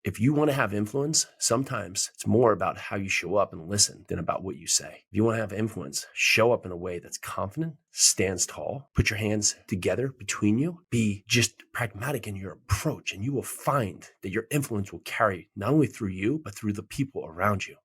If you want to have influence, sometimes it's more about how you show up and listen than about what you say. If you want to have influence, show up in a way that's confident, stands tall, put your hands together between you, be just pragmatic in your approach, and you will find that your influence will carry not only through you, but through the people around you.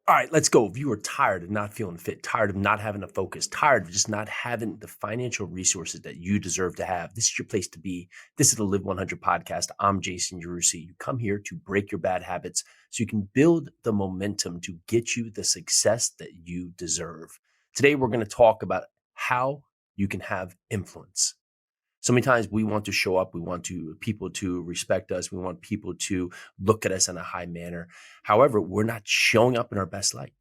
All right, let's go. If you are tired of not feeling fit, tired of not having a focus, tired of just not having the financial resources that you deserve to have, this is your place to be. This is the Live 100 podcast. I'm Jason Yarusi. You come here to break your bad habits so you can build the momentum to get you the success that you deserve. Today, we're going to talk about how you can have influence. So many times we want to show up. We want people to respect us. We want people to look at us in a high manner. However, we're not showing up in our best light.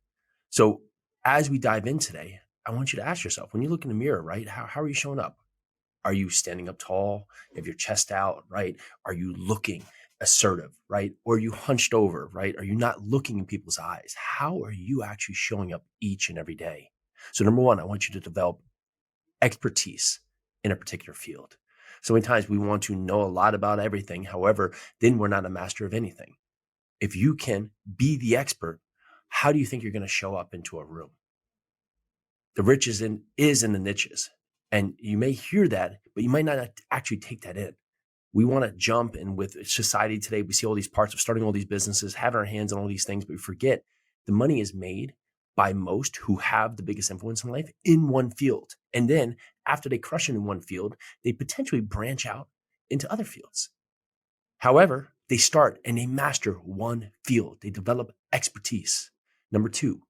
So as we dive in today, I want you to ask yourself, when you look in the mirror, right? How are you showing up? Are you standing up tall? You have your chest out, right? Are you looking assertive, right? Or are you hunched over, right? Are you not looking in people's eyes? How are you actually showing up each and every day? So number one, I want you to develop expertise in a particular field. So many times we want to know a lot about everything. However, then we're not a master of anything. If you can be the expert, how do you think you're going to show up into a room? The rich is in the niches. And you may hear that, but you might not actually take that in. We want to jump in with society today. We see all these parts of starting all these businesses, having our hands on all these things, but we forget the money is made by most who have the biggest influence in life in one field. And then after they crush it in one field, they potentially branch out into other fields. However, they start and they master one field. They develop expertise. Number two,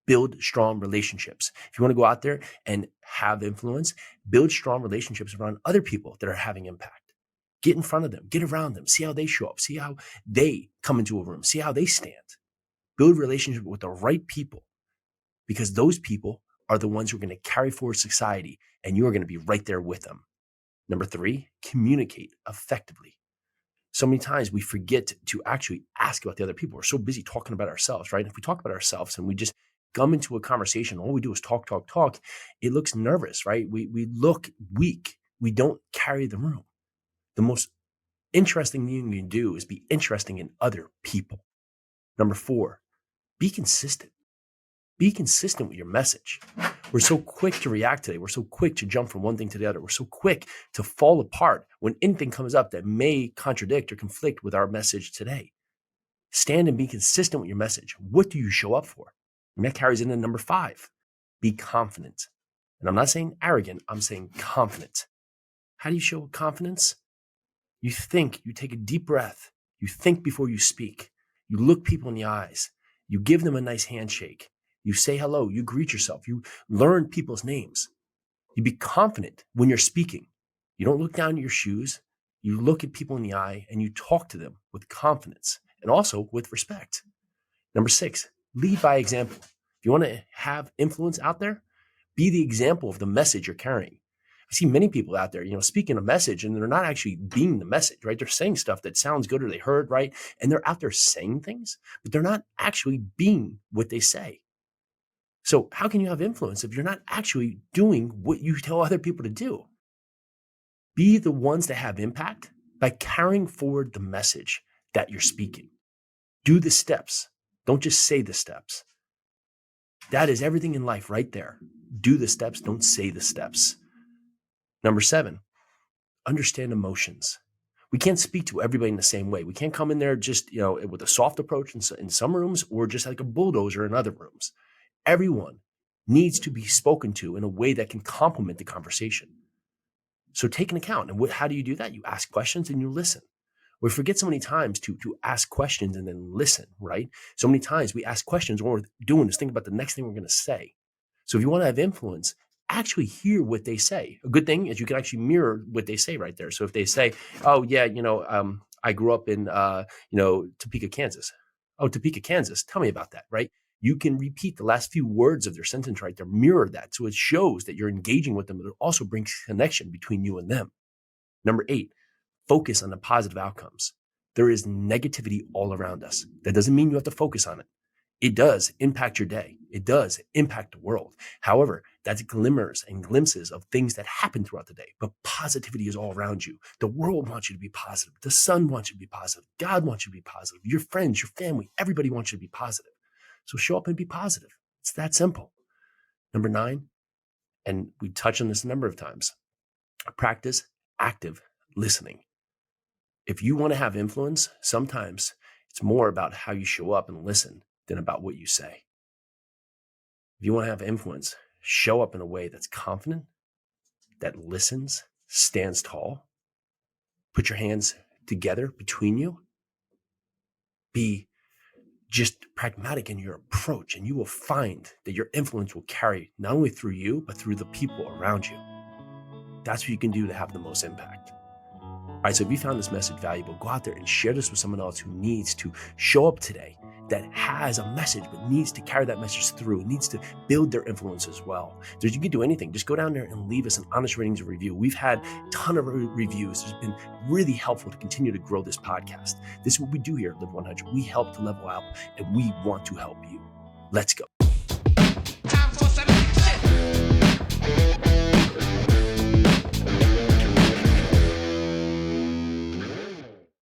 build strong relationships. If you want to go out there and have influence, build strong relationships around other people that are having impact. Get in front of them, get around them, see how they show up, see how they come into a room, see how they stand. Build relationships with the right people, because those people are the ones who are going to carry forward society, and you are going to be right there with them. Number three, communicate effectively. So many times we forget to actually ask about the other people. We're so busy talking about ourselves, right? If we talk about ourselves and we just come into a conversation, all we do is talk, it looks nervous, right? We look weak. We don't carry the room. The most interesting thing you can do is be interesting in other people. Number four, be consistent. Be consistent with your message. We're so quick to react today. We're so quick to jump from one thing to the other. We're so quick to fall apart when anything comes up that may contradict or conflict with our message today. Stand and be consistent with your message. What do you show up for? And that carries into number five. Be confident. And I'm not saying arrogant. I'm saying confident. How do you show confidence? You think, you take a deep breath. You think before you speak. You look people in the eyes. You give them a nice handshake. You say hello, you greet yourself, you learn people's names. You be confident when you're speaking. You don't look down at your shoes. You look at people in the eye and you talk to them with confidence and also with respect. Number six, lead by example. If you want to have influence out there, be the example of the message you're carrying. I see many people out there, speaking a message and they're not actually being the message, right? They're saying stuff that sounds good or they heard, right? And they're out there saying things, but they're not actually being what they say. So how can you have influence if you're not actually doing what you tell other people to do? Be the ones that have impact by carrying forward the message that you're speaking. Do the steps. Don't just say the steps. That is everything in life right there. Do the steps. Don't say the steps. Number seven, understand emotions. We can't speak to everybody in the same way. We can't come in there just, with a soft approach in some rooms or just like a bulldozer in other rooms. Everyone needs to be spoken to in a way that can complement the conversation. So take an account. And how do you do that? You ask questions and you listen. We forget so many times to ask questions and then listen, right? So many times we ask questions, what we're doing is think about the next thing we're going to say. So if you want to have influence, actually hear what they say. A good thing is you can actually mirror what they say right there. So if they say, oh yeah, I grew up in, Topeka, Kansas. Oh, Topeka, Kansas. Tell me about that, right? You can repeat the last few words of their sentence right there, mirror that. So it shows that you're engaging with them, but it also brings connection between you and them. Number eight, focus on the positive outcomes. There is negativity all around us. That doesn't mean you have to focus on it. It does impact your day. It does impact the world. However, that's glimmers and glimpses of things that happen throughout the day. But positivity is all around you. The world wants you to be positive. The sun wants you to be positive. God wants you to be positive. Your friends, your family, everybody wants you to be positive. So show up and be positive. It's that simple. Number 9, and we touch on this a number of times, practice active listening. If you want to have influence, sometimes it's more about how you show up and listen than about what you say. If you want to have influence, show up in a way that's confident, that listens, stands tall. Put your hands together between you. Be just pragmatic in your approach, and you will find that your influence will carry not only through you, but through the people around you. That's what you can do to have the most impact. All right, so if you found this message valuable, go out there and share this with someone else who needs to show up today, that has a message but needs to carry that message through, needs to build their influence as well. So you can do anything. Just go down there and leave us an honest ratings and review. We've had a ton of reviews. It's been really helpful to continue to grow this podcast. This is what we do here at Live 100. We help to level out, and we want to help you. Let's go.